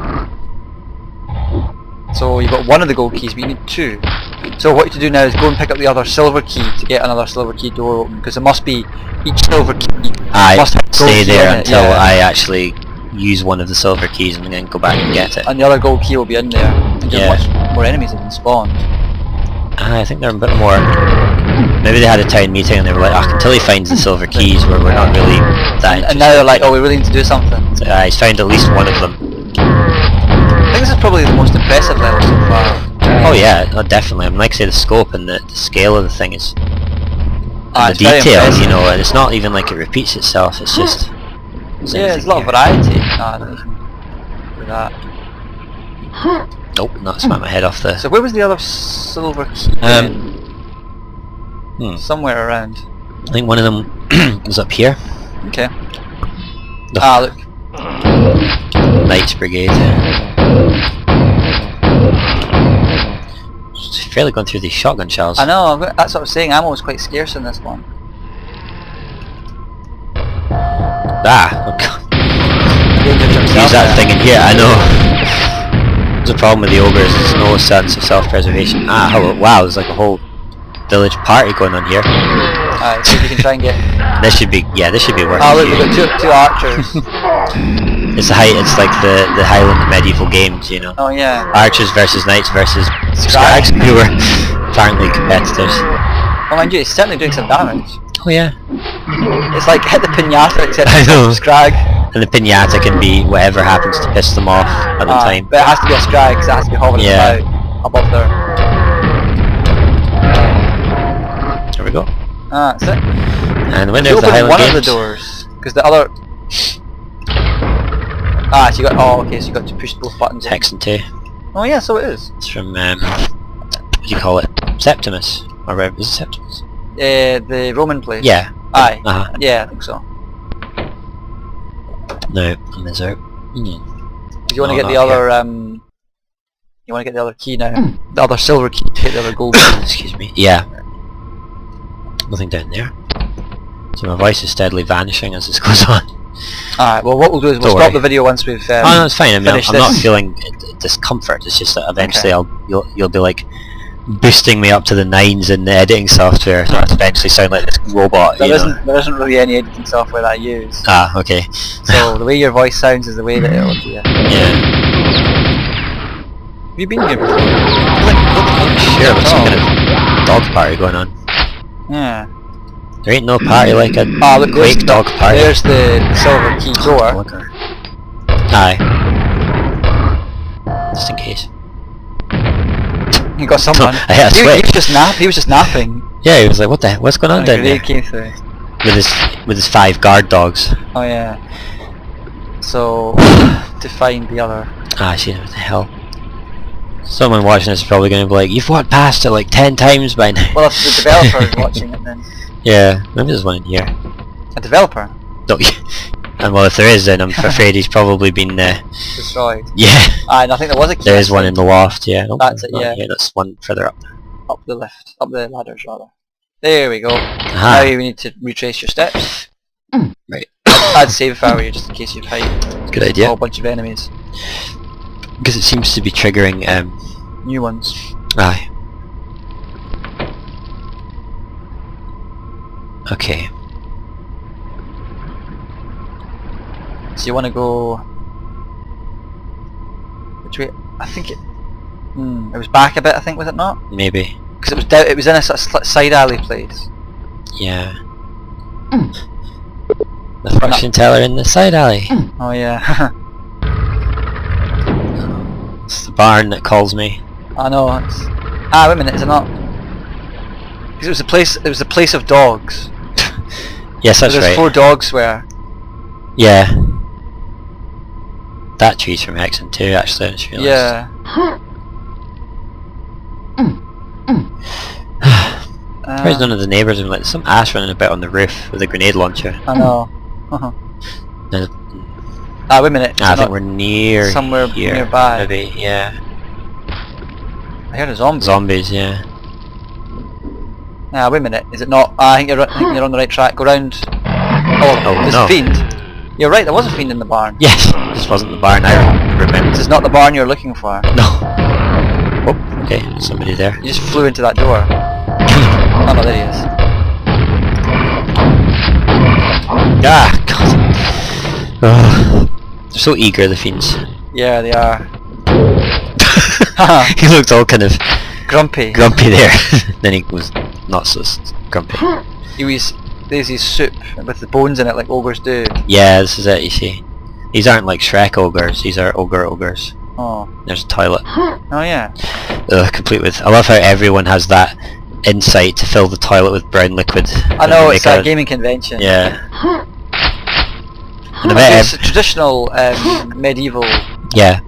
Speaker 1: So you've got one of the gold keys, but you need two. So what you have to do now is go and pick up the other silver key to get another silver key door open, because it must be each silver key must have a gold
Speaker 2: stay
Speaker 1: key
Speaker 2: there
Speaker 1: in it,
Speaker 2: until
Speaker 1: yeah.
Speaker 2: I actually use one of the silver keys and then go back and get it.
Speaker 1: And the other gold key will be in there. And
Speaker 2: Yeah.
Speaker 1: much more enemies have been spawned.
Speaker 2: I think they're a bit more... Maybe they had a town meeting and they were like, until he finds the silver keys we're not really that
Speaker 1: And now they're like, oh, we really need to do something.
Speaker 2: So, he's found at least one of them.
Speaker 1: I think this is probably the most impressive level so far.
Speaker 2: Oh yeah, no, definitely. I mean, like I say, the scope and the scale of the thing is... And
Speaker 1: It's
Speaker 2: the
Speaker 1: very
Speaker 2: detail,
Speaker 1: impressive.
Speaker 2: you know, and it's not even like it repeats itself, it's just...
Speaker 1: Yeah, there's a lot of variety. No, I don't even do that.
Speaker 2: Nope, not smack my head off the...
Speaker 1: So where was the other silver key? Somewhere around.
Speaker 2: I think one of them was up here.
Speaker 1: Okay.
Speaker 2: The
Speaker 1: Ah, look.
Speaker 2: Knights Brigade. It's fairly going through these shotgun shells.
Speaker 1: I know, that's what I was saying, ammo was quite scarce in this one.
Speaker 2: Ah, oh God.
Speaker 1: Use
Speaker 2: Use that thing in here, I know. There's a problem with the ogres, there's no sense of self-preservation. Ah, hello, wow, there's like a whole village party going on here.
Speaker 1: Alright, see if you can try and get...
Speaker 2: This should be, yeah, this should be working.
Speaker 1: Oh look, we've got two archers.
Speaker 2: It's like the Highland medieval games, you know.
Speaker 1: Oh yeah.
Speaker 2: Archers versus knights versus
Speaker 1: Scrags.
Speaker 2: scrags, who were apparently competitors.
Speaker 1: Oh mind you, it's certainly doing some damage.
Speaker 2: Oh yeah.
Speaker 1: It's like hit the pinata except
Speaker 2: I know.
Speaker 1: it's a scrag.
Speaker 2: And the pinata can be whatever happens to piss them off at the time.
Speaker 1: But it has to be a scrag because it has to be hovering
Speaker 2: Yeah.
Speaker 1: about above there.
Speaker 2: There we go.
Speaker 1: Ah, that's it.
Speaker 2: And when
Speaker 1: You
Speaker 2: there's the
Speaker 1: open
Speaker 2: Highland
Speaker 1: one
Speaker 2: games,
Speaker 1: of the doors, because the other... Ah, so you got... Oh, okay, so you got to push both buttons in.
Speaker 2: Hex and 2.
Speaker 1: Oh yeah, so it is.
Speaker 2: It's from, what do you call it? Septimus. Or whatever, is it Septimus?
Speaker 1: The Roman place.
Speaker 2: Yeah.
Speaker 1: Aye.
Speaker 2: Uh-huh.
Speaker 1: Yeah, I think so.
Speaker 2: No, I'm out.
Speaker 1: Do you want to get
Speaker 2: not
Speaker 1: the other... You want to get the other key now? The other silver key to hit the other gold key.
Speaker 2: Excuse me. Yeah. Nothing down there. So my voice is steadily vanishing as this goes on.
Speaker 1: Alright, well what we'll do is we'll
Speaker 2: Don't
Speaker 1: stop
Speaker 2: worry.
Speaker 1: the video once we've
Speaker 2: Oh no, it's fine. I mean,
Speaker 1: finish
Speaker 2: I'm not
Speaker 1: this.
Speaker 2: feeling discomfort. It's just that eventually
Speaker 1: Okay.
Speaker 2: you'll be like boosting me up to the 9s in the editing software, so I eventually sound like this robot.
Speaker 1: There
Speaker 2: you know?
Speaker 1: there isn't really any editing software that I use.
Speaker 2: Ah, okay.
Speaker 1: So the way your voice sounds is the way that it'll be.
Speaker 2: Yeah.
Speaker 1: Have you been here before?
Speaker 2: Sure, there's some kind of dog party going on.
Speaker 1: Yeah.
Speaker 2: There ain't no party like a
Speaker 1: Ah, look,
Speaker 2: Quake dog party.
Speaker 1: there's the silver key door.
Speaker 2: Looker. Aye. Just in case.
Speaker 1: You got someone.
Speaker 2: I had a
Speaker 1: he
Speaker 2: switch.
Speaker 1: was just he was just napping.
Speaker 2: Yeah, he was like, what the heck? What's going on
Speaker 1: And
Speaker 2: down
Speaker 1: a
Speaker 2: there?
Speaker 1: grenade came through.
Speaker 2: With his 5 guard dogs.
Speaker 1: Oh yeah. So to find the other.
Speaker 2: Ah, shit, what the hell? Someone watching this is probably going to be like, you've walked past it like 10 times by now.
Speaker 1: Well, if the developer is watching it, then
Speaker 2: Yeah, maybe there's one in here.
Speaker 1: a developer
Speaker 2: No, and well, if there is, then I'm afraid he's probably been,
Speaker 1: destroyed.
Speaker 2: yeah,
Speaker 1: And I think there was a key.
Speaker 2: there is one in the loft, yeah. Nope,
Speaker 1: That's it,
Speaker 2: not
Speaker 1: yeah.
Speaker 2: here, that's one further up.
Speaker 1: Up the lift, up the ladders rather. There we go.
Speaker 2: Aha.
Speaker 1: Now we need to retrace your steps.
Speaker 2: Right.
Speaker 1: I'd save if I were you, just in case you fight
Speaker 2: Good
Speaker 1: a
Speaker 2: idea.
Speaker 1: whole bunch of enemies.
Speaker 2: Because it seems to be triggering,
Speaker 1: New ones.
Speaker 2: aye. Okay.
Speaker 1: So you want to go... Which way? I think it... it was back a bit, I think, was it not?
Speaker 2: Maybe.
Speaker 1: Because it was in a sort of side alley place.
Speaker 2: Yeah. The fortune teller in the side alley.
Speaker 1: Oh yeah.
Speaker 2: It's the barn that calls me.
Speaker 1: I know. It's... Ah, wait a minute, is it not? Because it was a place. It was a place of dogs.
Speaker 2: Yes, that's
Speaker 1: There's
Speaker 2: right.
Speaker 1: 4 dogs where.
Speaker 2: Yeah. That tree's from Hexen too, actually, I just realised.
Speaker 1: Yeah.
Speaker 2: Where's none of the neighbours? And like some ass running about on the roof with a grenade launcher.
Speaker 1: I know.
Speaker 2: No,
Speaker 1: Wait a minute.
Speaker 2: I think we're near
Speaker 1: somewhere
Speaker 2: here,
Speaker 1: nearby.
Speaker 2: maybe, yeah.
Speaker 1: I heard a zombie.
Speaker 2: Zombies, yeah.
Speaker 1: Wait a minute. Is it not? I think you're on the right track. Go round. Oh, there's
Speaker 2: no.
Speaker 1: a fiend. You're right. There was a fiend in the barn.
Speaker 2: Yes, this wasn't the barn. I remember.
Speaker 1: This is not the barn you're looking for.
Speaker 2: No. Oh, okay. Somebody there.
Speaker 1: You just flew into that door. Oh no, there he is.
Speaker 2: Ah, God. They're so eager, the fiends.
Speaker 1: Yeah, they are.
Speaker 2: He looked all kind of
Speaker 1: Grumpy.
Speaker 2: grumpy there. Then he was not so grumpy.
Speaker 1: There's his soup with the bones in it like ogres do.
Speaker 2: Yeah, this is it, you see. These aren't like Shrek ogres, these are ogres.
Speaker 1: Oh.
Speaker 2: There's a toilet.
Speaker 1: Oh yeah.
Speaker 2: Complete with... I love how everyone has that insight to fill the toilet with brown liquid.
Speaker 1: I know, it's a gaming convention.
Speaker 2: Yeah. And I bet
Speaker 1: it's a traditional medieval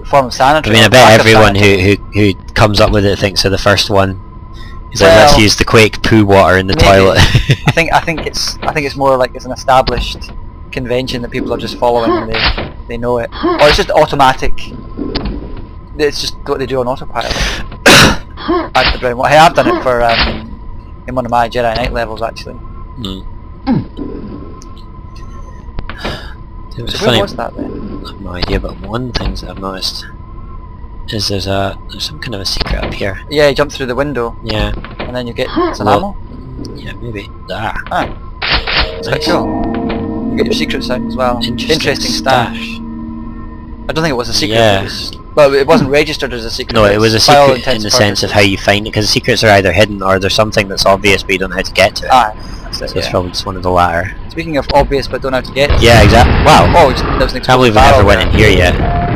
Speaker 1: form of sanitary.
Speaker 2: I mean, I bet everyone who comes up with it thinks of the first one. He's like, let's use the Quake poo water in the toilet.
Speaker 1: I think it's more like it's an established convention that people are just following and they know it. Or it's just automatic. It's just what they do on autopilot. Add the brown water. Hey, I've done it for in one of my Jedi Knight levels actually.
Speaker 2: It was
Speaker 1: So
Speaker 2: funny.
Speaker 1: where was that then?
Speaker 2: I have no idea, but one thing that I've noticed is there's some kind of a secret up here.
Speaker 1: Yeah, you jump through the window
Speaker 2: Yeah.
Speaker 1: and then you get some ammo.
Speaker 2: Yeah, maybe.
Speaker 1: It's quite
Speaker 2: Nice.
Speaker 1: cool. You get your secrets out as well. Interesting stash. I don't think it was a secret.
Speaker 2: Yeah.
Speaker 1: Well, it wasn't registered as a secret.
Speaker 2: No, it was a
Speaker 1: By all
Speaker 2: secret in
Speaker 1: intents
Speaker 2: the
Speaker 1: and
Speaker 2: sense of how you find it, because secrets are either hidden or there's something that's obvious but you don't know how to get to it.
Speaker 1: That's it,
Speaker 2: So it's probably just one of the latter.
Speaker 1: Speaking of obvious but don't know how to get.
Speaker 2: Yeah, exactly. Wow.
Speaker 1: Oh, there was an
Speaker 2: Can't believe we never went in here yet.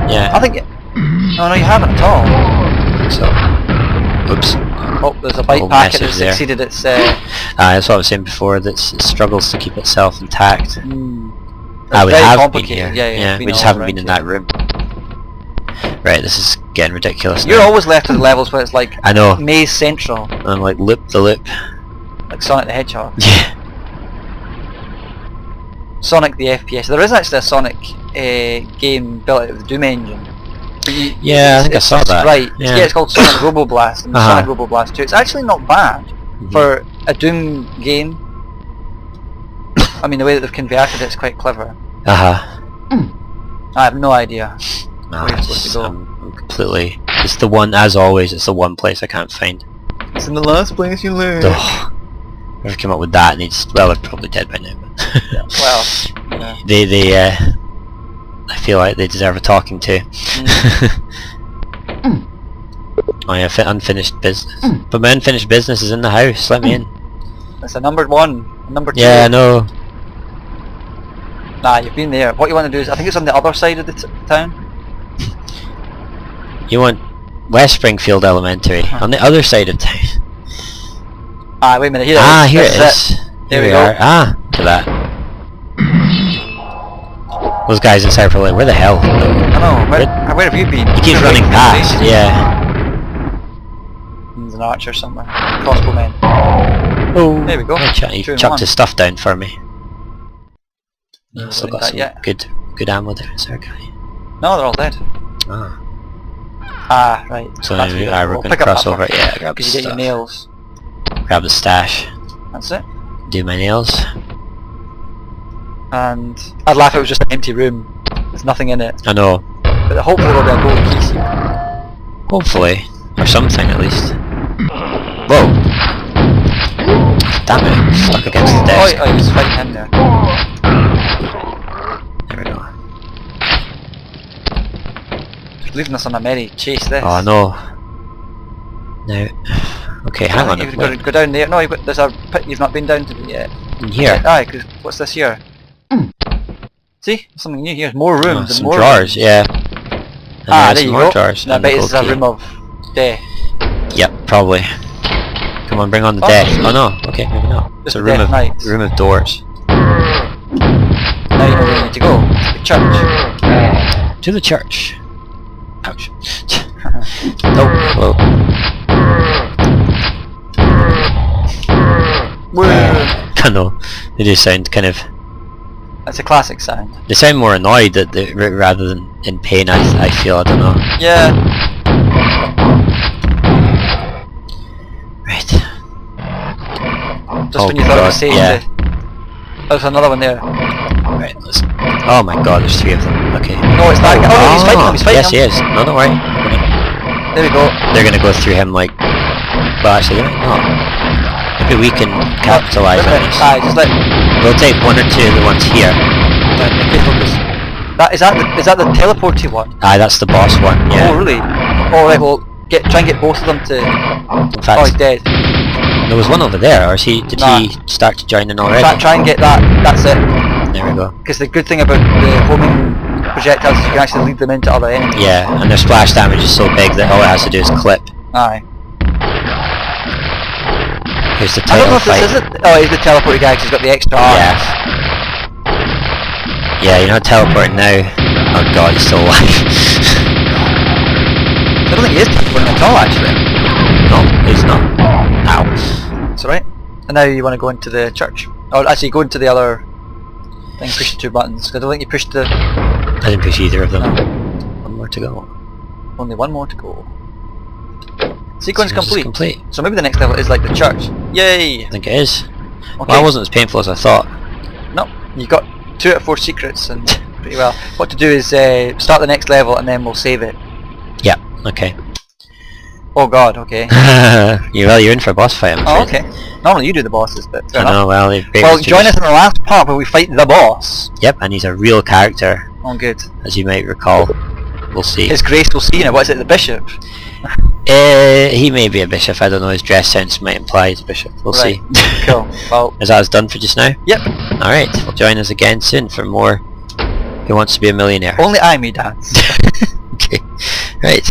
Speaker 2: Yeah.
Speaker 1: I think. No, you haven't at all.
Speaker 2: So. Oops.
Speaker 1: Oh, there's a bite
Speaker 2: Old
Speaker 1: packet that
Speaker 2: message there.
Speaker 1: succeeded its.
Speaker 2: That's what I was saying before. That it struggles to keep itself intact.
Speaker 1: It's
Speaker 2: We
Speaker 1: very
Speaker 2: have been
Speaker 1: complicated.
Speaker 2: here.
Speaker 1: Yeah,
Speaker 2: We just haven't been in that room. Right, this is getting ridiculous.
Speaker 1: You're
Speaker 2: now.
Speaker 1: always left at the levels where it's like
Speaker 2: I know.
Speaker 1: Maze Central,
Speaker 2: I'm like loop the loop.
Speaker 1: like Sonic the Hedgehog.
Speaker 2: Yeah.
Speaker 1: Sonic the FPS. There is actually a Sonic game built out of the Doom engine. But
Speaker 2: Yeah, I think I saw that.
Speaker 1: Right.
Speaker 2: Yeah.
Speaker 1: It's called Sonic Robo Blast and Sonic Robo Blast 2. It's actually not bad for a Doom game. I mean, the way that they've converted it's quite clever. I have no idea where you're supposed to go.
Speaker 2: I'm completely... It's the one, as always, it's the one place I can't find.
Speaker 1: It's in the last place you live.
Speaker 2: Whoever came up with that needs... Well, they're probably dead by now, but...
Speaker 1: Well,
Speaker 2: They I feel like they deserve a talking to. Oh yeah, unfinished business. But my unfinished business is in the house, let me in.
Speaker 1: It's a number 1, number 2.
Speaker 2: Yeah, I know.
Speaker 1: Nah, you've been there. What you want to do is, I think it's on the other side of the town.
Speaker 2: You want West Springfield Elementary, on the other side of town.
Speaker 1: Wait a minute, here
Speaker 2: Here it
Speaker 1: This
Speaker 2: is.
Speaker 1: There
Speaker 2: Here
Speaker 1: we
Speaker 2: we
Speaker 1: go.
Speaker 2: are. Look at that. Those guys inside are probably like, where the hell?
Speaker 1: I know, where have you been?
Speaker 2: He keeps running past, yeah.
Speaker 1: There's an archer somewhere. Crossbowmen.
Speaker 2: Oh,
Speaker 1: There we go.
Speaker 2: He
Speaker 1: 2 in
Speaker 2: chucked
Speaker 1: 1.
Speaker 2: his stuff down for me. Still got
Speaker 1: that
Speaker 2: some
Speaker 1: yet.
Speaker 2: good ammo there. Is there a guy?
Speaker 1: No, they're all dead. Right.
Speaker 2: So
Speaker 1: That's
Speaker 2: we're
Speaker 1: where
Speaker 2: going
Speaker 1: we'll
Speaker 2: to
Speaker 1: pick up
Speaker 2: cross
Speaker 1: that
Speaker 2: over.
Speaker 1: one.
Speaker 2: Yeah, grab the
Speaker 1: Because you get your
Speaker 2: stuff.
Speaker 1: nails.
Speaker 2: Grab the stash.
Speaker 1: That's it.
Speaker 2: Do my nails.
Speaker 1: And I'd laugh if it was just an empty room. There's nothing in it.
Speaker 2: I know.
Speaker 1: But hopefully there'll be a gold key seed.
Speaker 2: Hopefully. Or something at least. Whoa. Damn it. Stuck against the desk.
Speaker 1: Oh, he was fighting him there.
Speaker 2: There we go.
Speaker 1: Leaving us on a merry chase this.
Speaker 2: Oh no. Now. Okay, hang on.
Speaker 1: You've got to go down there. No, there's a pit you've not been down to yet.
Speaker 2: In here.
Speaker 1: Aye, cause what's this here? See? Something new here. More rooms and
Speaker 2: Some
Speaker 1: more
Speaker 2: drawers,
Speaker 1: rooms.
Speaker 2: yeah. And
Speaker 1: There
Speaker 2: some
Speaker 1: you
Speaker 2: more
Speaker 1: go.
Speaker 2: drawers.
Speaker 1: No, I
Speaker 2: and
Speaker 1: bet
Speaker 2: the
Speaker 1: this is
Speaker 2: gold
Speaker 1: a
Speaker 2: key.
Speaker 1: room of death.
Speaker 2: Yep, probably. Come on, bring on the
Speaker 1: Oh,
Speaker 2: death.
Speaker 1: sweet.
Speaker 2: Oh no, okay, maybe not. It's
Speaker 1: Just
Speaker 2: a
Speaker 1: the
Speaker 2: room
Speaker 1: death
Speaker 2: of
Speaker 1: knights.
Speaker 2: room of doors.
Speaker 1: Now you know where you need to go. To the church.
Speaker 2: To the church. Ouch. Oh, whoa. I know. They do sound kind of...
Speaker 1: That's a classic sound.
Speaker 2: They sound more annoyed that they, rather than in pain, I feel, I don't know.
Speaker 1: Yeah.
Speaker 2: Right.
Speaker 1: Just when you thought it was safe
Speaker 2: yeah.
Speaker 1: to... There's another one there.
Speaker 2: Right, let's... Oh my god, there's 3 of them. Okay.
Speaker 1: No, it's that guy. Oh, no, he's fighting him, he's fighting
Speaker 2: yes,
Speaker 1: him.
Speaker 2: he is. No, don't worry.
Speaker 1: There we go.
Speaker 2: They're gonna go through him like... Well, actually, they might not. Maybe we can capitalise on this.
Speaker 1: Aye, just let...
Speaker 2: We'll take 1 or 2 of the ones here.
Speaker 1: Right, okay, focus. Is that the teleporty one?
Speaker 2: Aye, that's the boss one, yeah.
Speaker 1: Oh, really? Oh, right, well, try and get both of them to...
Speaker 2: In fact,
Speaker 1: Oh, he's dead.
Speaker 2: there was one over there, or did he start to join in already?
Speaker 1: Try and get that, that's it.
Speaker 2: There we go.
Speaker 1: Because the good thing about the homing projectiles is you can actually lead them into other enemies.
Speaker 2: Yeah, and their splash damage is so big that all it has to do is clip.
Speaker 1: Aye.
Speaker 2: Here's the
Speaker 1: I don't
Speaker 2: title
Speaker 1: know if
Speaker 2: fight.
Speaker 1: this is it. Oh, he's the teleporty guy because he's got the extra arms.
Speaker 2: Yeah. Yeah, you're not teleporting now. Oh god, he's still alive.
Speaker 1: I don't think he is teleporting at all, actually.
Speaker 2: No, he's not. Ow.
Speaker 1: That's alright. And now you want to go into the church. Or actually go into the other thing, push the 2 buttons. 'Cause I don't think you pushed the...
Speaker 2: I didn't push either of them. 1 more to go.
Speaker 1: Only 1 more to go. Sequence
Speaker 2: Sequence
Speaker 1: complete. So maybe the next level is like the church. Yay!
Speaker 2: I think it is.
Speaker 1: Okay.
Speaker 2: Well, it wasn't as painful as I thought.
Speaker 1: No, you got 2 out of 4 secrets and pretty well. What to do is start the next level and then we'll save it.
Speaker 2: Yeah, okay.
Speaker 1: Oh god, okay.
Speaker 2: You're in for a boss fight, I'm
Speaker 1: Oh,
Speaker 2: afraid.
Speaker 1: okay. Normally you do the bosses, but fair
Speaker 2: I know, well,
Speaker 1: Well, join us in the last part where we fight the boss.
Speaker 2: Yep, and he's a real character,
Speaker 1: Oh, good.
Speaker 2: as you might recall. We'll see.
Speaker 1: His Grace will see now. What is it, the bishop?
Speaker 2: He may be a bishop, I don't know, his dress sense might imply he's a bishop. We'll
Speaker 1: Right.
Speaker 2: see.
Speaker 1: Cool. Well,
Speaker 2: Is that us done for just now?
Speaker 1: yep.
Speaker 2: Alright, well join us again soon for more Who Wants to Be a Millionaire.
Speaker 1: Only I may dance.
Speaker 2: Okay, right.